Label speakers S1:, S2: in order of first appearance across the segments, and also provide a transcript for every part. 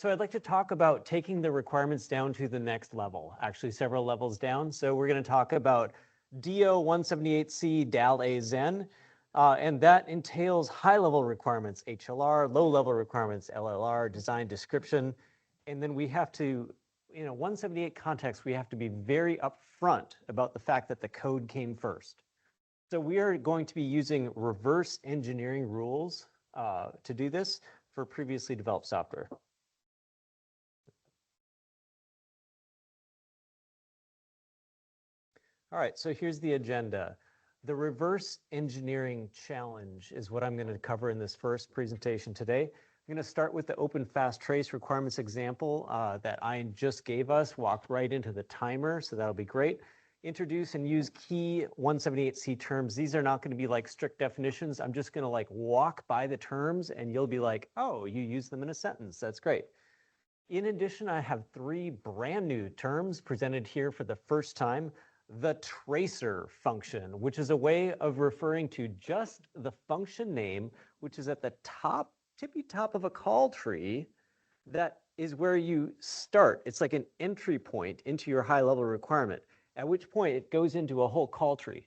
S1: So I'd like to talk about taking the requirements down to the next level, actually several levels down. So we're going to talk about DO-178C DAL-A Xen, and that entails high-level requirements, HLR, low-level requirements, LLR, design description, and then we have to, 178 context, we have to be very upfront about the fact that the code came first. So we are going to be using reverse engineering rules to do this for previously developed software. All right, so here's the agenda. The reverse engineering challenge is what I'm going to cover in this first presentation today. I'm going to start with the open fast trace requirements example that Ian just gave us, walked right into the timer, so that'll be great. Introduce and use key 178C terms. These are not going to be like strict definitions. I'm just going to like walk by the terms and you'll be like, oh, you use them in a sentence. That's great. In addition, I have 3 brand new terms presented here for the first time. The tracer function, which is a way of referring to just the function name, which is at the top, tippy top of a call tree. That is where you start. It's like an entry point into your high level requirement, at which point it goes into a whole call tree.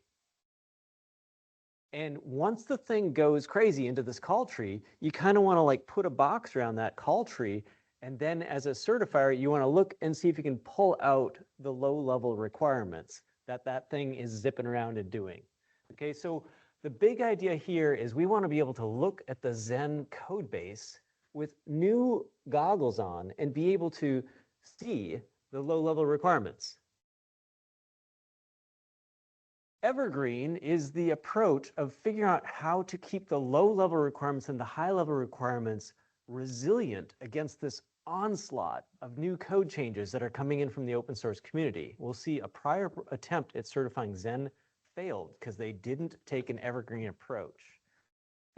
S1: And once the thing goes crazy into this call tree, you kind of want to like put a box around that call tree. And then as a certifier, you want to look and see if you can pull out the low level requirements that thing is zipping around and doing. Okay, so the big idea here is we want to be able to look at the Xen code base with new goggles on and be able to see the low level requirements. Evergreen is the approach of figuring out how to keep the low level requirements and the high level requirements resilient against this onslaught of new code changes that are coming in from the open source community. We'll see a prior attempt at certifying Xen failed because they didn't take an evergreen approach.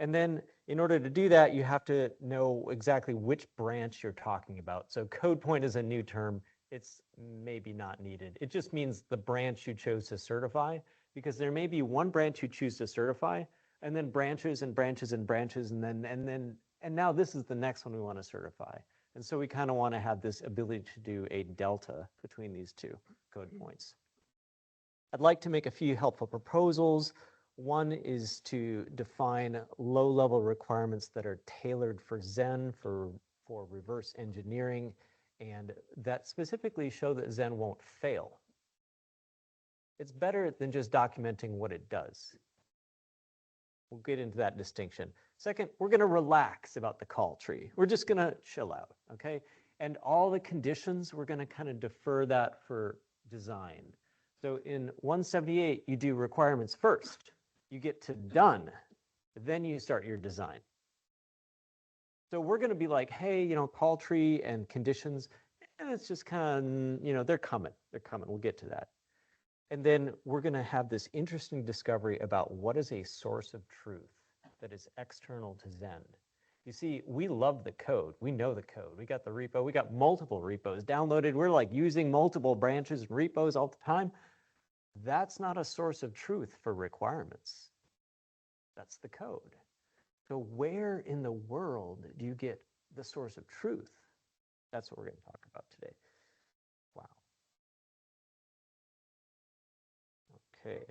S1: And then in order to do that, you have to know exactly which branch you're talking about. So code point is a new term. It's maybe not needed. It just means the branch you chose to certify, because there may be one branch you choose to certify, and then branches and branches and branches, and now this is the next one we want to certify. And so we kind of want to have this ability to do a delta between these 2 code points. I'd like to make a few helpful proposals. One is to define low-level requirements that are tailored for Xen, for reverse engineering, and that specifically show that Xen won't fail. It's better than just documenting what it does. We'll get into that distinction. Second, we're going to relax about the call tree. We're just going to chill out, okay? And all the conditions, we're going to kind of defer that for design. So in 178, you do requirements first. You get to done, then you start your design. So we're going to be like, hey, call tree and conditions, and it's just kind of, they're coming. They're coming. We'll get to that. And then we're going to have this interesting discovery about what is a source of truth that is external to Xen. You see, we love the code. We know the code. We got the repo. We got multiple repos downloaded. We're like using multiple branches and repos all the time. That's not a source of truth for requirements. That's the code. So where in the world do you get the source of truth? That's what we're going to talk about today. Wow. Okay.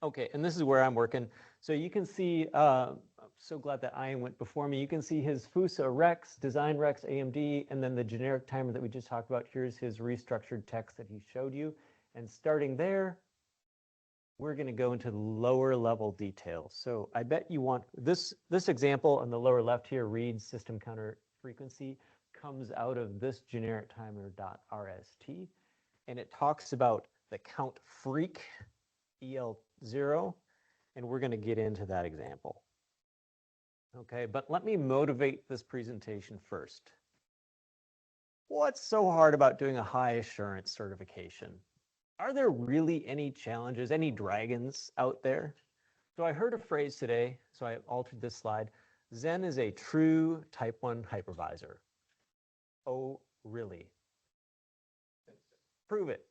S1: Okay, and this is where I'm working. So you can see, I'm so glad that Ian went before me. You can see his FUSA Rex, design Rex AMD, and then the generic timer that we just talked about. Here's his restructured text that he showed you. And starting there, we're going to go into lower level details. So I bet you want this example on the lower left here, read system counter frequency, comes out of this generic timer.rst. And it talks about the count freak EL0, and we're going to get into that example. Okay, but let me motivate this presentation first. What's so hard about doing a high assurance certification? Are there really any challenges, any dragons out there? So I heard a phrase today, so I altered this slide. Xen is a true type 1 hypervisor. Oh, really? Prove it.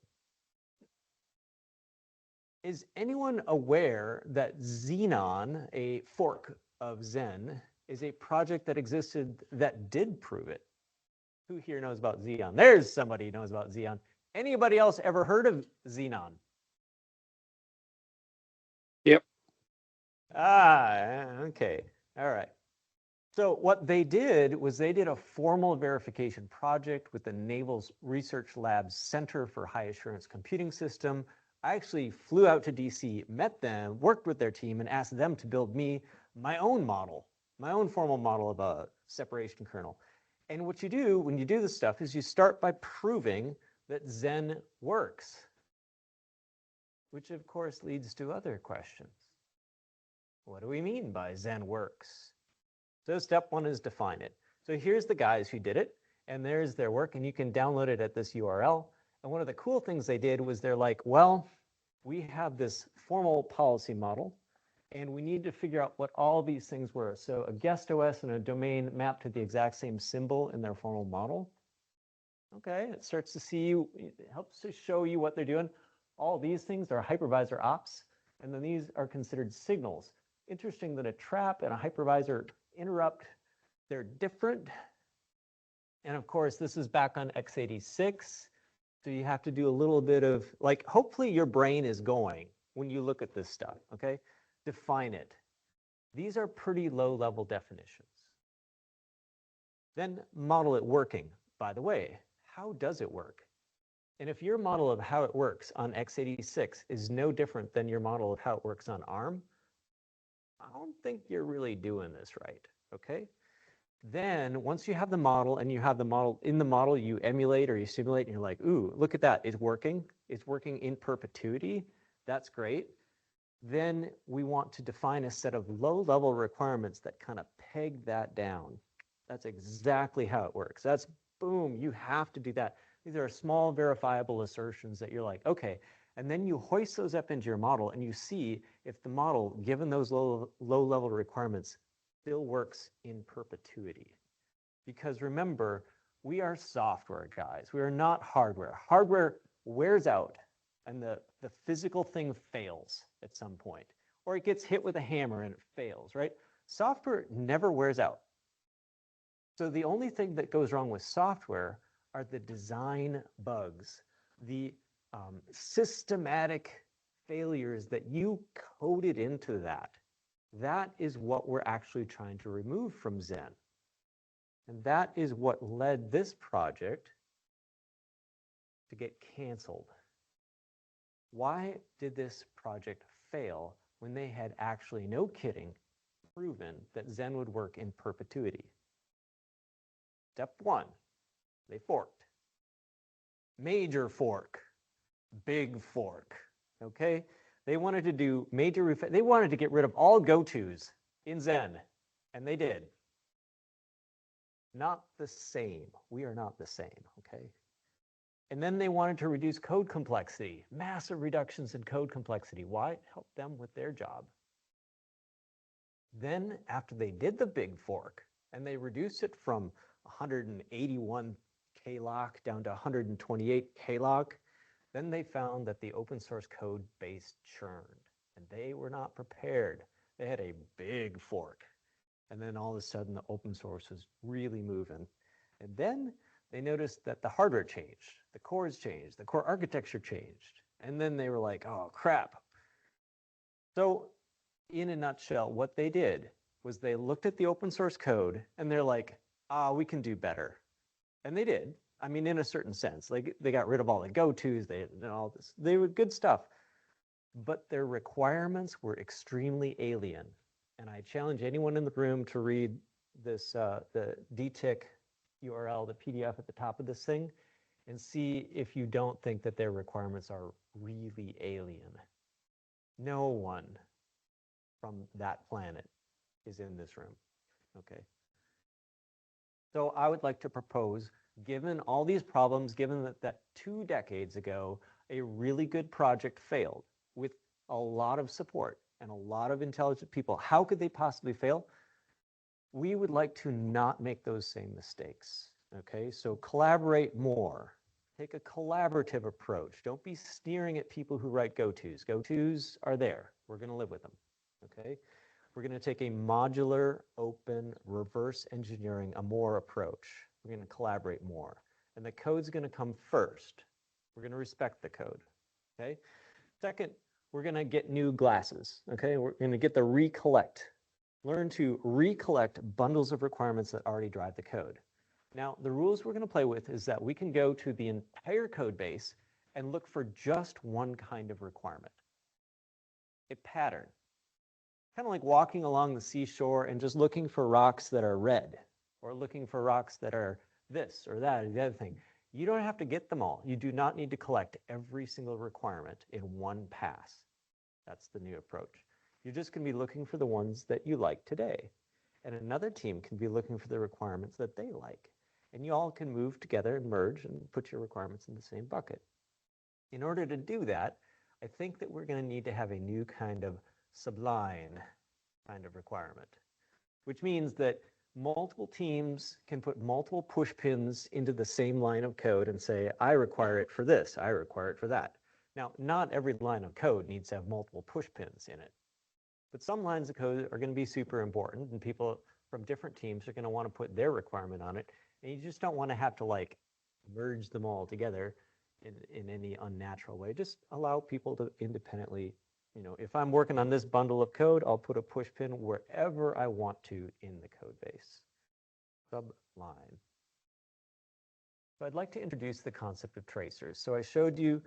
S1: Is anyone aware that Xenon, a fork of Xen, is a project that existed that did prove it. Who here knows about Xeon? There's somebody who knows about Xeon. Anybody else ever heard of Xenon?
S2: Yep.
S1: Ah, okay. All right. So what they did was they did a formal verification project with the Naval Research Labs Center for High Assurance Computing System. I actually flew out to DC, met them, worked with their team, and asked them to build me my own model, my own formal model of a separation kernel. And what you do when you do this stuff is you start by proving that Xen works, which of course leads to other questions. What do we mean by Xen works? So step one is define it. So here's the guys who did it, and there's their work, and you can download it at this URL. And one of the cool things they did was they're like, well, we have this formal policy model, and we need to figure out what all these things were. So a guest OS and a domain map to the exact same symbol in their formal model. Okay, it starts to see you, it helps to show you what they're doing. All these things are hypervisor ops, and then these are considered signals. Interesting that a trap and a hypervisor interrupt, they're different. And of course, this is back on x86. So you have to do a little bit of, like, hopefully your brain is going when you look at this stuff, okay? Define it. These are pretty low-level definitions. Then model it working. By the way, how does it work? And if your model of how it works on x86 is no different than your model of how it works on ARM, I don't think you're really doing this right, okay? Then once you have the model and you have the model, in the model you emulate or you simulate and you're like, ooh, look at that, it's working in perpetuity, that's great. Then we want to define a set of low-level requirements that kind of peg that down. That's exactly how it works. That's boom, you have to do that. These are small verifiable assertions that you're like, okay, and then you hoist those up into your model and you see if the model, given those low-level requirements, still works in perpetuity. Because remember, we are software guys. We are not hardware. Hardware wears out and the physical thing fails at some point, or it gets hit with a hammer and it fails, right? Software never wears out. So the only thing that goes wrong with software are the design bugs, the systematic failures that you coded into that. That is what we're actually trying to remove from Xen. And that is what led this project to get canceled. Why did this project fail when they had actually, no kidding, proven that Xen would work in perpetuity? Step one, they forked. Major fork, big fork, okay? They wanted to do major, they wanted to get rid of all go-tos in Xen, and they did. Not the same. We are not the same, okay? And then they wanted to reduce code complexity, massive reductions in code complexity. Why? Help them with their job. Then after they did the big fork, and they reduced it from 181 kloc down to 128 kloc, then they found that the open source code base churned, and they were not prepared. They had a big fork, and then all of a sudden the open source was really moving. And then they noticed that the hardware changed, the cores changed, the core architecture changed, and then they were like, oh crap. So in a nutshell, what they did was they looked at the open source code and they're like, we can do better. And they did. I mean, in a certain sense, like they got rid of all the go-tos, they did all this. They were good stuff, but their requirements were extremely alien. And I challenge anyone in the room to read this, the DTIC URL, the PDF at the top of this thing, and see if you don't think that their requirements are really alien. No one from that planet is in this room, okay? So I would like to propose, given all these problems, given that 2 decades ago, a really good project failed with a lot of support and a lot of intelligent people, how could they possibly fail? We would like to not make those same mistakes, okay? So collaborate more. Take a collaborative approach. Don't be sneering at people who write go-tos. Go-tos are there. We're going to live with them, okay? We're going to take a modular, open, reverse engineering, a more approach. We're going to collaborate more. And the code's going to come first. We're going to respect the code. Okay. Second, we're going to get new glasses. Okay. We're going to get the recollect. Learn to recollect bundles of requirements that already drive the code. Now, the rules we're going to play with is that we can go to the entire code base and look for just one kind of requirement, a pattern. Kind of like walking along the seashore and just looking for rocks that are red, or looking for rocks that are this or that or the other thing. You don't have to get them all. You do not need to collect every single requirement in one pass. That's the new approach. You're just going to be looking for the ones that you like today. And another team can be looking for the requirements that they like. And you all can move together and merge and put your requirements in the same bucket. In order to do that, I think that we're going to need to have a new kind of sublime kind of requirement, which means that multiple teams can put multiple push pins into the same line of code and say, I require it for this, I require it for that. Now, not every line of code needs to have multiple push pins in it, but some lines of code are going to be super important, and people from different teams are going to want to put their requirement on it, and you just don't want to have to like merge them all together in any unnatural way. Just allow people to independently, if I'm working on this bundle of code, I'll put a push pin wherever I want to in the code base. Subline. So I'd like to introduce the concept of tracers. So I showed you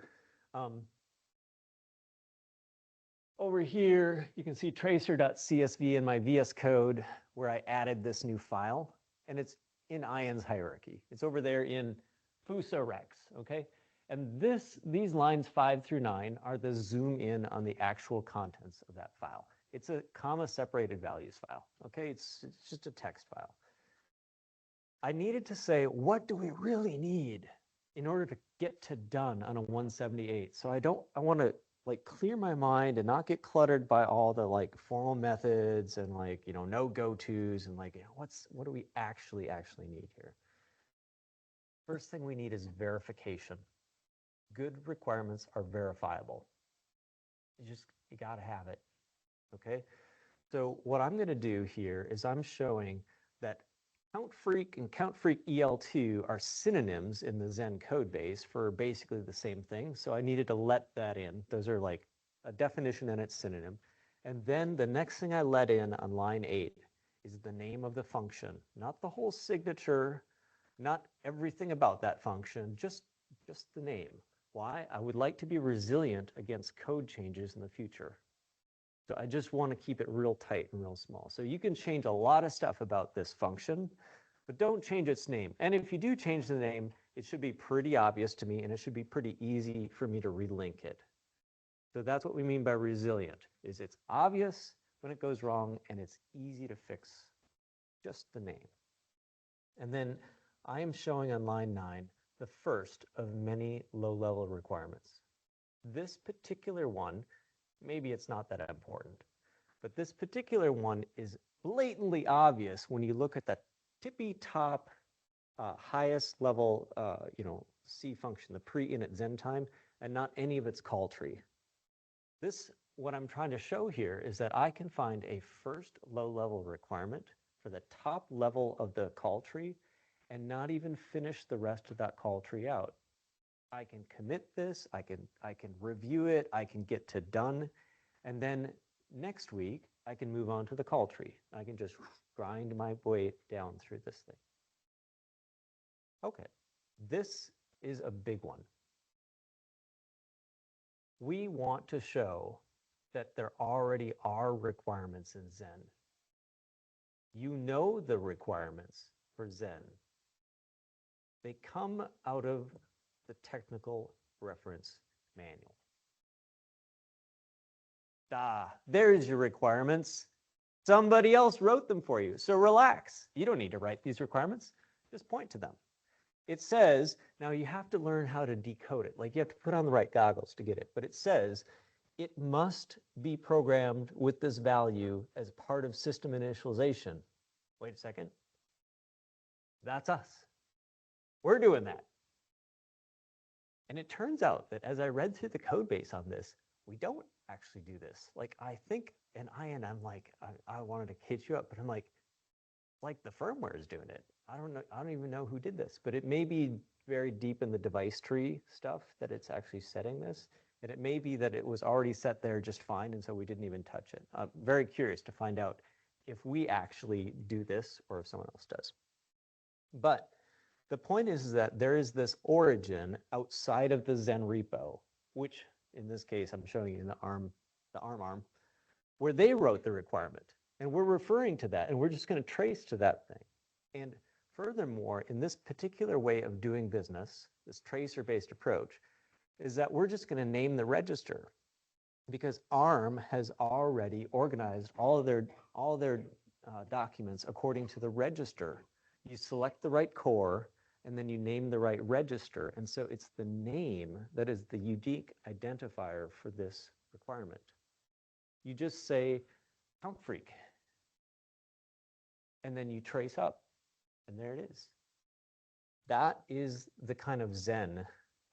S1: over here, you can see tracer.csv in my VS Code where I added this new file, and it's in IANS hierarchy. It's over there in fusa-rex, okay? And these lines 5 through 9 are the zoom in on the actual contents of that file. It's a comma-separated values file, okay? It's just a text file. I needed to say, what do we really need in order to get to done on a 178? So I want to like clear my mind and not get cluttered by all the like formal methods and like, no go-tos and like, what do we actually need here? First thing we need is verification. Good requirements are verifiable. You got to have it, okay? So what I'm going to do here is I'm showing that CountFreak and CountFreak EL2 are synonyms in the Xen code base for basically the same thing. So I needed to let that in. Those are like a definition and its synonym. And then the next thing I let in on line 8 is the name of the function, not the whole signature, not everything about that function, just the name. Why? I would like to be resilient against code changes in the future. So I just want to keep it real tight and real small. So you can change a lot of stuff about this function, but don't change its name. And if you do change the name, it should be pretty obvious to me, and it should be pretty easy for me to relink it. So that's what we mean by resilient, is it's obvious when it goes wrong, and it's easy to fix just the name. And then I am showing on line 9 the first of many low-level requirements. This particular one, maybe it's not that important, but this particular one is blatantly obvious when you look at the tippy top highest level C function, the pre-init Xen time, and not any of its call tree. What I'm trying to show here is that I can find a first low-level requirement for the top level of the call tree and not even finish the rest of that call tree out. I can commit this, I can review it, I can get to done, and then next week I can move on to the call tree. I can just grind my way down through this thing. Okay, this is a big one. We want to show that there already are requirements in Xen. You know the requirements for Xen. They come out of the technical reference manual. There's your requirements. Somebody else wrote them for you, so relax. You don't need to write these requirements. Just point to them. It says, now you have to learn how to decode it. Like you have to put on the right goggles to get it. But it says it must be programmed with this value as part of system initialization. Wait a second. That's us. We're doing that. And it turns out that as I read through the code base on this, we don't actually do this. Like I think, and I'm like, I wanted to hit you up, but I'm like the firmware is doing it. I don't know. I don't even know who did this, but it may be very deep in the device tree stuff that it's actually setting this. And it may be that it was already set there just fine, and so we didn't even touch it. I'm very curious to find out if we actually do this or if someone else does. But the point is that there is this origin outside of the Xen repo, which in this case, I'm showing you in the ARM, where they wrote the requirement. And we're referring to that, and we're just going to trace to that thing. And furthermore, in this particular way of doing business, this tracer-based approach, is that we're just going to name the register, because ARM has already organized all their documents according to the register. You select the right core, and then you name the right register. And so it's the name that is the unique identifier for this requirement. You just say count freak, and then you trace up, and there it is. That is the kind of Xen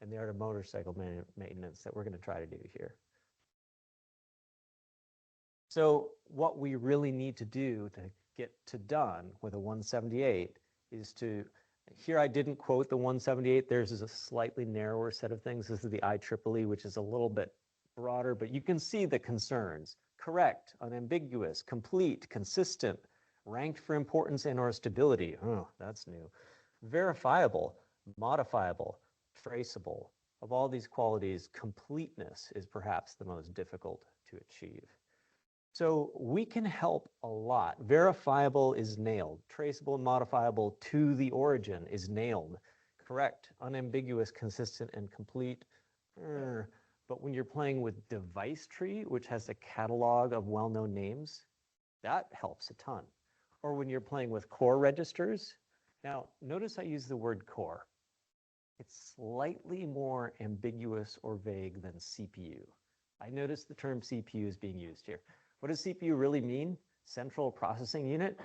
S1: and the art of motorcycle maintenance that we're going to try to do here. So what we really need to do to get to done with a 178 is to, here I didn't quote the 178, theirs is a slightly narrower set of things. This is the IEEE, which is a little bit broader, but you can see the concerns. Correct, unambiguous, complete, consistent, ranked for importance and or stability. Oh, that's new. Verifiable, modifiable, traceable. Of all these qualities, completeness is perhaps the most difficult to achieve. So we can help a lot. Verifiable is nailed. Traceable and modifiable to the origin is nailed. Correct, unambiguous, consistent, and complete. But when you're playing with device tree, which has a catalog of well-known names, that helps a ton. Or when you're playing with core registers. Now, notice I use the word core. It's slightly more ambiguous or vague than CPU. I notice the term CPU is being used here. What does CPU really mean? Central processing unit?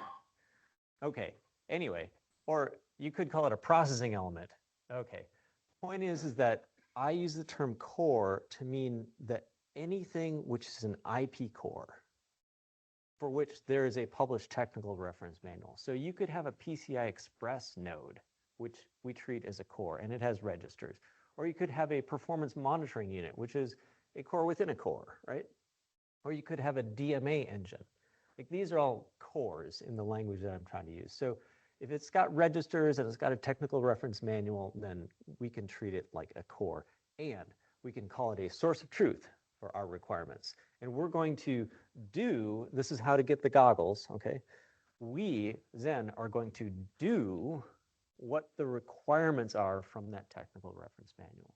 S1: Okay, anyway, or you could call it a processing element. Okay, point is that I use the term core to mean that anything which is an IP core, for which there is a published technical reference manual. So you could have a PCI Express node, which we treat as a core, and it has registers. Or you could have a performance monitoring unit, which is a core within a core, right? Or you could have a DMA engine. Like these are all cores in the language that I'm trying to use. So if it's got registers and it's got a technical reference manual, then we can treat it like a core. And we can call it a source of truth for our requirements. And we're going to do, this is how to get the goggles, okay? We, Xen, are going to do what the requirements are from that technical reference manual.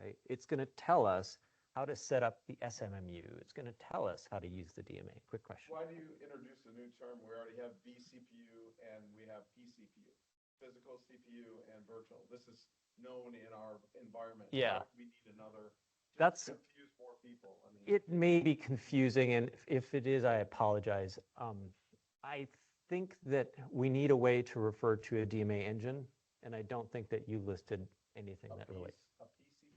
S1: Okay? It's going to tell us how to set up the SMMU. It's going to tell us how to use the DMA. Quick question.
S2: Why do you introduce a new term? We already have vCPU and we have pCPU, physical CPU and virtual. This is known in our environment.
S1: Yeah.
S2: We need another.
S1: That's
S2: to confuse more people. I mean,
S1: it may be confusing, and if it is, I apologize. I think that we need a way to refer to a DMA engine, and I don't think that you listed anything that relates.
S2: A PC.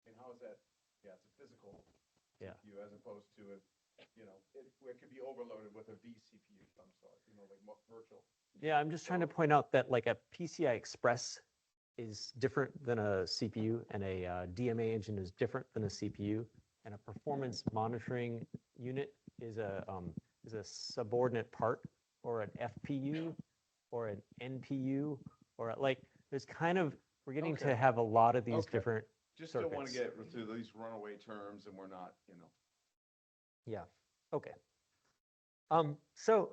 S2: I mean, how is that? Yeah, it's a physical CPU as opposed to a, you know, it could be overloaded with a vCPU of some sort, you know, like virtual.
S1: Yeah, I'm just trying to point out that like a PCI Express is different than a CPU, and a DMA engine is different than a CPU, and a performance monitoring unit is a subordinate part, or an FPU, or an NPU, or like there's kind of, we're getting to have a lot of these different
S2: Just
S1: circuits.
S2: don't want to get through these runaway terms, and we're not, you know.
S1: Yeah. Okay. So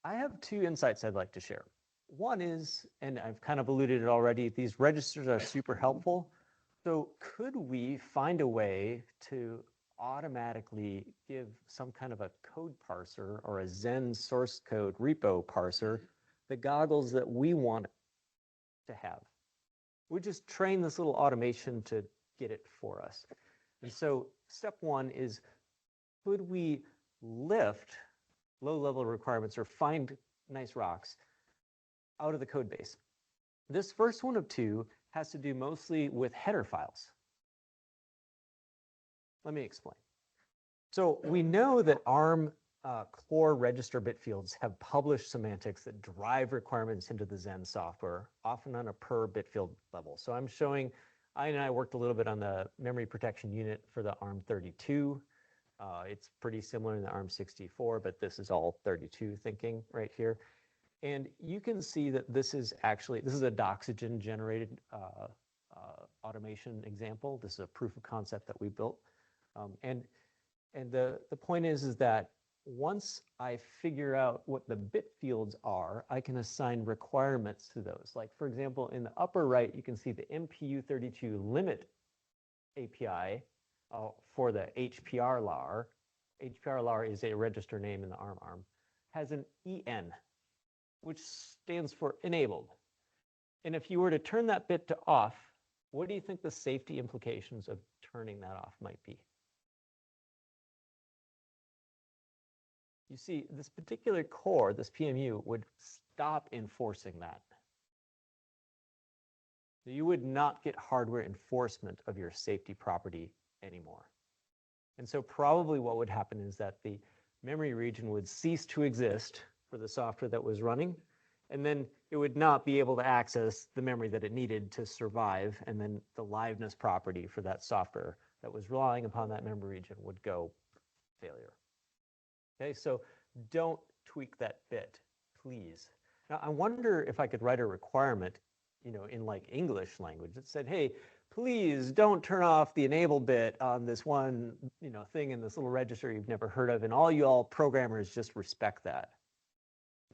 S1: I have two insights I'd like to share. One is, and I've kind of alluded it already, these registers are super helpful. So could we find a way to automatically give some kind of a code parser or a Xen source code repo parser the goggles that we want to have? We just train this little automation to get it for us. And so step one is, could we lift low-level requirements or find nice rocks out of the code base? This first one of two has to do mostly with header files. Let me explain. So we know that ARM core register bit fields have published semantics that drive requirements into the Xen software, often on a per bit field level. So I'm showing, I worked a little bit on the memory protection unit for the ARM32. It's pretty similar in the ARM64, but this is all 32 thinking right here. And you can see that this is a Doxygen generated automation example. This is a proof of concept that we built. And the point is that once I figure out what the bit fields are, I can assign requirements to those. Like, for example, in the upper right, you can see the MPU32 limit API for the HPR-LAR. HPR-LAR is a register name in the ARM, has an EN, which stands for enabled. And if you were to turn that bit to off, what do you think the safety implications of turning that off might be? You see, this particular core, this PMU, would stop enforcing that. So you would not get hardware enforcement of your safety property anymore. And so probably what would happen is that the memory region would cease to exist for the software that was running, and then it would not be able to access the memory that it needed to survive, and then the liveness property for that software that was relying upon that memory region would go failure. Okay, so don't tweak that bit, please. Now, I wonder if I could write a requirement, in like English language that said, hey, please don't turn off the enable bit on this one, thing in this little register you've never heard of, and all programmers just respect that.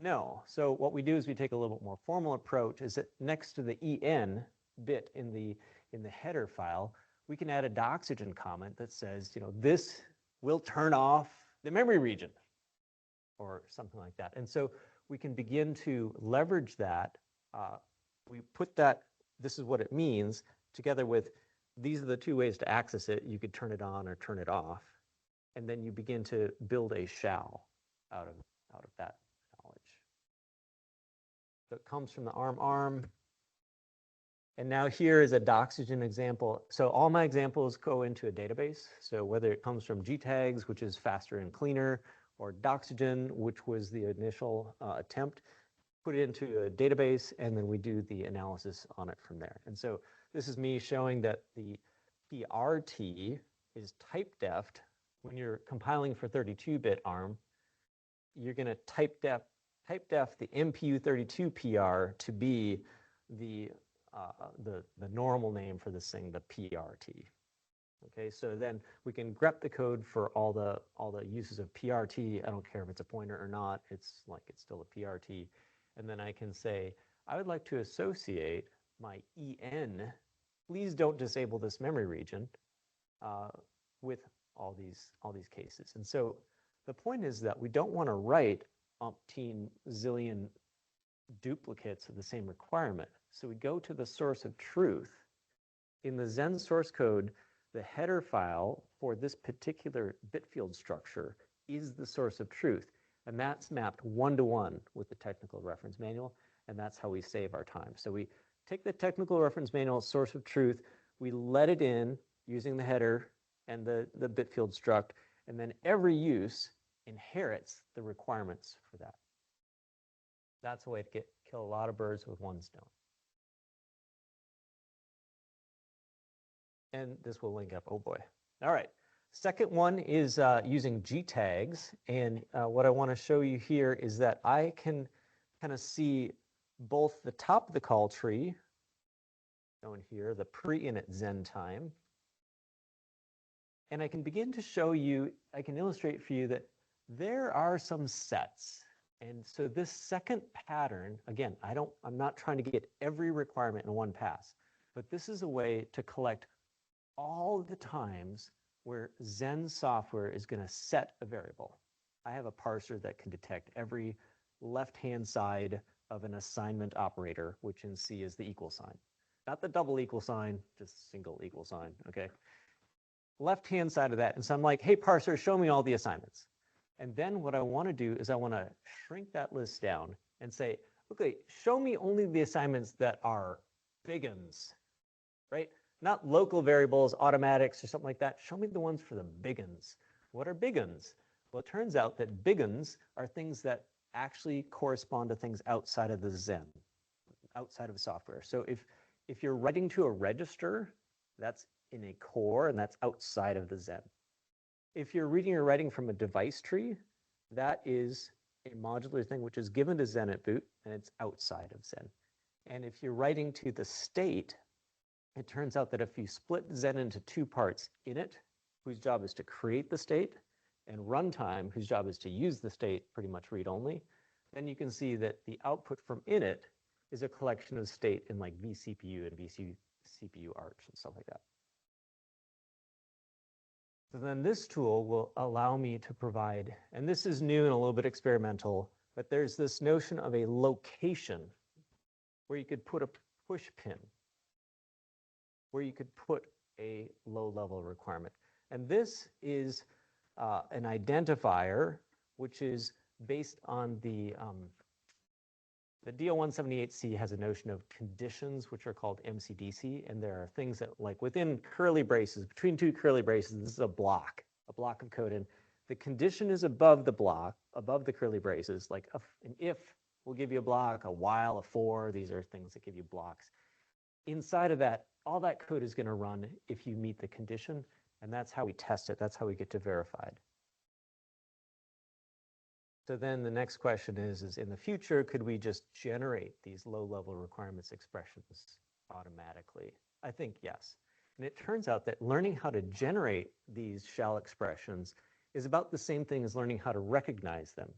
S1: No. So what we do is we take a little bit more formal approach. Is that next to the EN bit in the header file, we can add a Doxygen comment that says, this will turn off the memory region, or something like that. And so we can begin to leverage that. We put that, this is what it means, together with these are the two ways to access it. You could turn it on or turn it off. And then you begin to build a shell out of that knowledge. So it comes from the ARM. And now here is a Doxygen example. So all my examples go into a database. So whether it comes from GTags, which is faster and cleaner, or Doxygen, which was the initial attempt, put it into a database, and then we do the analysis on it from there. And so this is me showing that the PRT is type deft. When you're compiling for 32-bit ARM, you're going to type def the MPU32 PR to be the normal name for this thing, the PRT. Okay, so then we can grep the code for all the uses of PRT. I don't care if it's a pointer or not. It's still a PRT. And then I can say, I would like to associate my EN. Please don't disable this memory region with all these cases. And so the point is that we don't want to write umpteen zillion duplicates of the same requirement. So we go to the source of truth. In the Xen source code, the header file for this particular bit field structure is the source of truth. And that's mapped one-to-one with the technical reference manual. And that's how we save our time. So we take the technical reference manual source of truth, we let it in using the header and the bit field struct, and then every use inherits the requirements for that. That's a way to kill a lot of birds with one stone. And this will link up, oh boy. All right, second one is using GTags. And what I want to show you here is that I can kind of see both the top of the call tree, shown here, the pre-init Xen time. And I can begin to show you, I can illustrate for you that there are some sets. And so this second pattern, again, I'm not trying to get every requirement in one pass, but this is a way to collect all the times where Xen software is going to set a variable. I have a parser that can detect every left-hand side of an assignment operator, which in C is the equal sign. Not the double equal sign, just single equal sign, okay? Left-hand side of that. And so I'm like, hey, parser, show me all the assignments. And then what I want to do is I want to shrink that list down and say, okay, show me only the assignments that are big uns, right? not local variables, automatics, or something like that. Show me the ones for the big uns. What are big uns? Well, it turns out that big uns are things that actually correspond to things outside of the Xen, outside of software. So if you're writing to a register, that's in a core, and that's outside of the Xen. If you're reading or writing from a device tree, that is a modular thing which is given to Xen at boot, and it's outside of Xen. And if you're writing to the state, it turns out that if you split Xen into two parts, init, whose job is to create the state, and runtime, whose job is to use the state, pretty much read-only, then you can see that the output from init is a collection of state in like vCPU and vCPU arch and stuff like that. So then this tool will allow me to provide, and this is new and a little bit experimental, but there's this notion of a location where you could put a push pin, where you could put a low-level requirement. And this is an identifier, which is based on the DO-178C has a notion of conditions, which are called MCDC, and there are things that, like within curly braces, between two curly braces, this is a block of code, and the condition is above the block, above the curly braces, like an if will give you a block, a while, a for, these are things that give you blocks. Inside of that, all that code is going to run if you meet the condition, and that's how we test it. That's how we get to verified. So then the next question is in the future, could we just generate these low-level requirements expressions automatically? I think yes. And it turns out that learning how to generate these shell expressions is about the same thing as learning how to recognize them.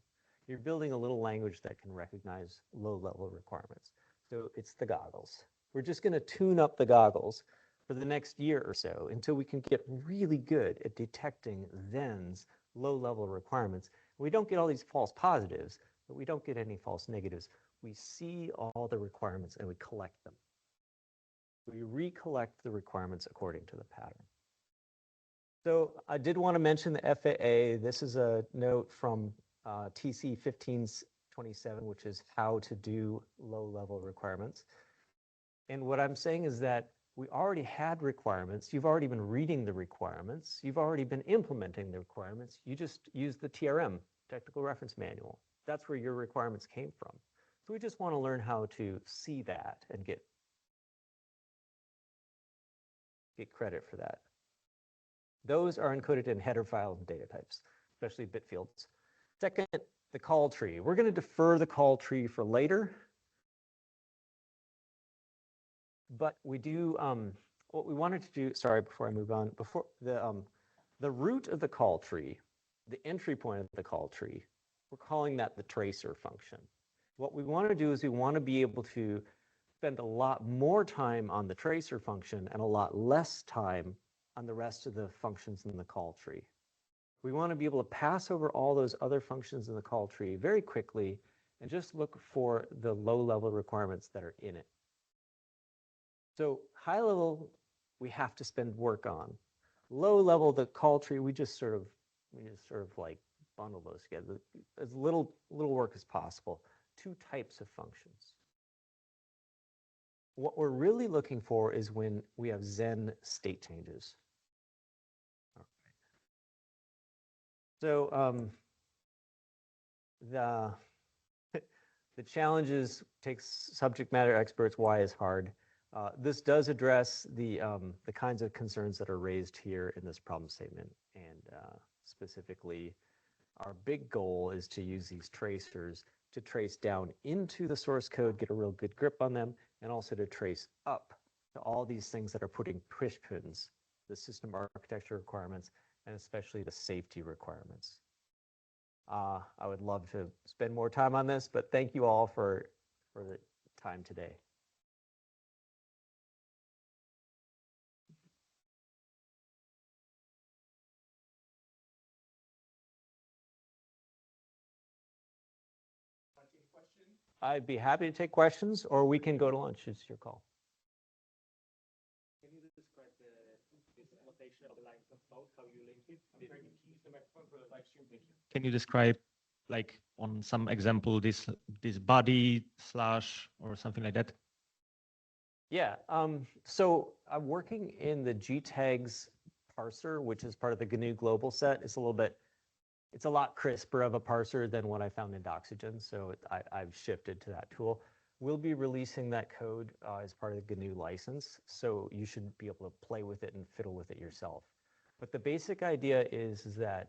S1: You're building a little language that can recognize low-level requirements. So it's the goggles. We're just going to tune up the goggles for the next year or so until we can get really good at detecting Xen's low-level requirements. We don't get all these false positives, but we don't get any false negatives. We see all the requirements and we collect them. We recollect the requirements according to the pattern. So I did want to mention the FAA. This is a note from TC 1527, which is how to do low-level requirements. And what I'm saying is that we already had requirements. You've already been reading the requirements. You've already been implementing the requirements. You just use the TRM, Technical Reference Manual. That's where your requirements came from. So we just want to learn how to see that and get credit for that. Those are encoded in header files and data types, especially bit fields. Second, the call tree. We're going to defer the call tree for later. But we do, what we wanted to do, sorry, before I move on, before the root of the call tree, the entry point of the call tree, we're calling that the tracer function. What we want to do is we want to be able to spend a lot more time on the tracer function and a lot less time on the rest of the functions in the call tree. We want to be able to pass over all those other functions in the call tree very quickly and just look for the low-level requirements that are in it. So high level, we have to spend work on. Low level, the call tree, we just sort of like bundle those together. As little work as possible. Two types of functions. What we're really looking for is when we have Xen state changes. All right. So the challenges takes subject matter experts. Why is hard? This does address the kinds of concerns that are raised here in this problem statement, and specifically, our big goal is to use these tracers to trace down into the source code, get a real good grip on them, and also to trace up to all these things that are putting push pins, the system architecture requirements, and especially the safety requirements. I would love to spend more time on this, but thank you all for the time today. I'd be happy to take questions, or we can go to lunch. It's your call.
S3: Can you describe this notation of the lines of code, how you link it? Can you describe, like on some example, this body slash or something like that?
S1: Yeah. So I'm working in the GTags parser, which is part of the GNU global set. It's a lot crisper of a parser than what I found in Doxygen, so I've shifted to that tool. We'll be releasing that code as part of the GNU license, so you should be able to play with it and fiddle with it yourself. But the basic idea is that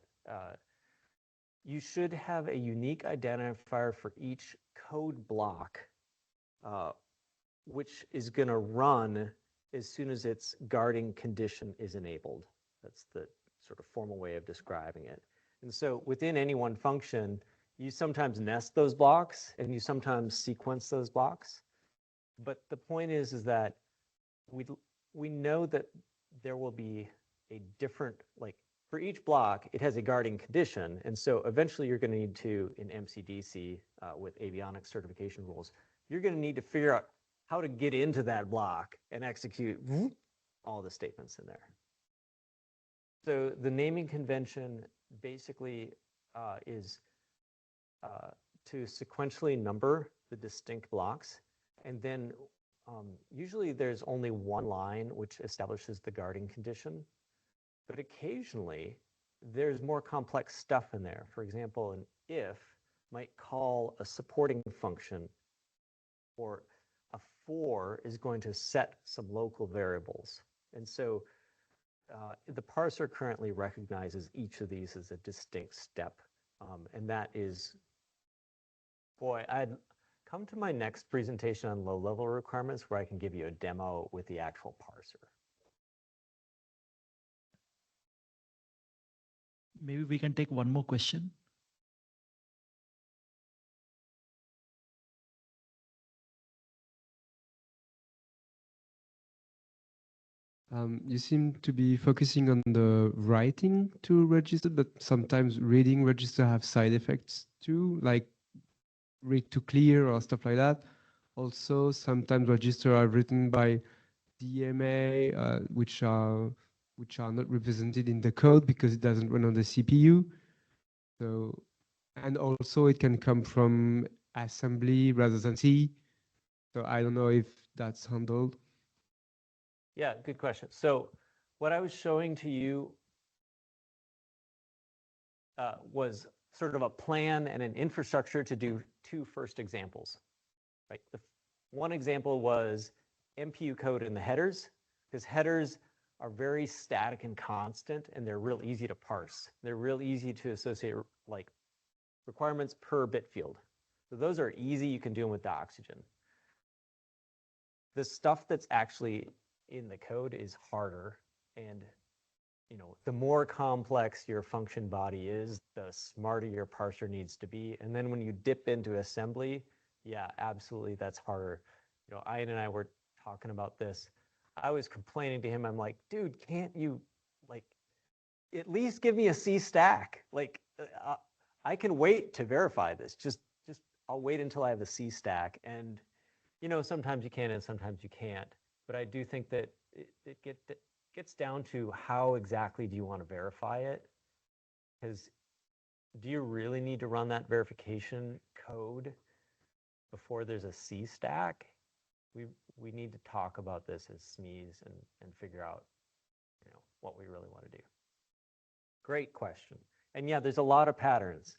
S1: you should have a unique identifier for each code block, which is going to run as soon as its guarding condition is enabled. That's the sort of formal way of describing it. And so within any one function, you sometimes nest those blocks and you sometimes sequence those blocks. But the point is that we know that there will be a different, like for each block, it has a guarding condition. And so eventually you're going to need to, in MCDC with avionics certification rules, you're going to need to figure out how to get into that block and execute all the statements in there. So the naming convention basically is to sequentially number the distinct blocks. And then usually there's only one line which establishes the guarding condition. But occasionally there's more complex stuff in there. For example, an if might call a supporting function, or a for is going to set some local variables. And so the parser currently recognizes each of these as a distinct step. And that is, boy, I'd come to my next presentation on low-level requirements where I can give you a demo with the actual parser.
S4: Maybe we can take one more question.
S5: You seem to be focusing on the writing to register, but sometimes reading register have side effects too, like read to clear or stuff like that. Also, sometimes register are written by DMA, which are not represented in the code because it doesn't run on the CPU. So, and also it can come from assembly rather than C. So I don't know if that's handled.
S1: Yeah, good question. So what I was showing to you was sort of a plan and an infrastructure to do two first examples. Right? The one example was MPU code in the headers, because headers are very static and constant, and they're real easy to parse. They're real easy to associate like requirements per bit field. So those are easy. You can do them with Doxygen. The stuff that's actually in the code is harder, and the more complex your function body is, the smarter your parser needs to be. And then when you dip into assembly, yeah, absolutely, that's harder. Ian and I were talking about this. I was complaining to him. I'm like, dude, can't you like at least give me a C stack? Like, I can wait to verify this. Just I'll wait until I have a C stack. And sometimes you can and sometimes you can't. But I do think that it gets down to how exactly do you want to verify it? Because do you really need to run that verification code before there's a C stack? We need to talk about this as SMEs and figure out what we really want to do. Great question. And yeah, there's a lot of patterns.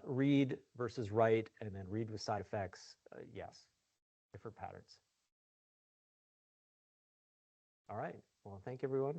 S1: Read versus write, and then read with side effects. Yes, different patterns. All right. Well, thank you, everyone.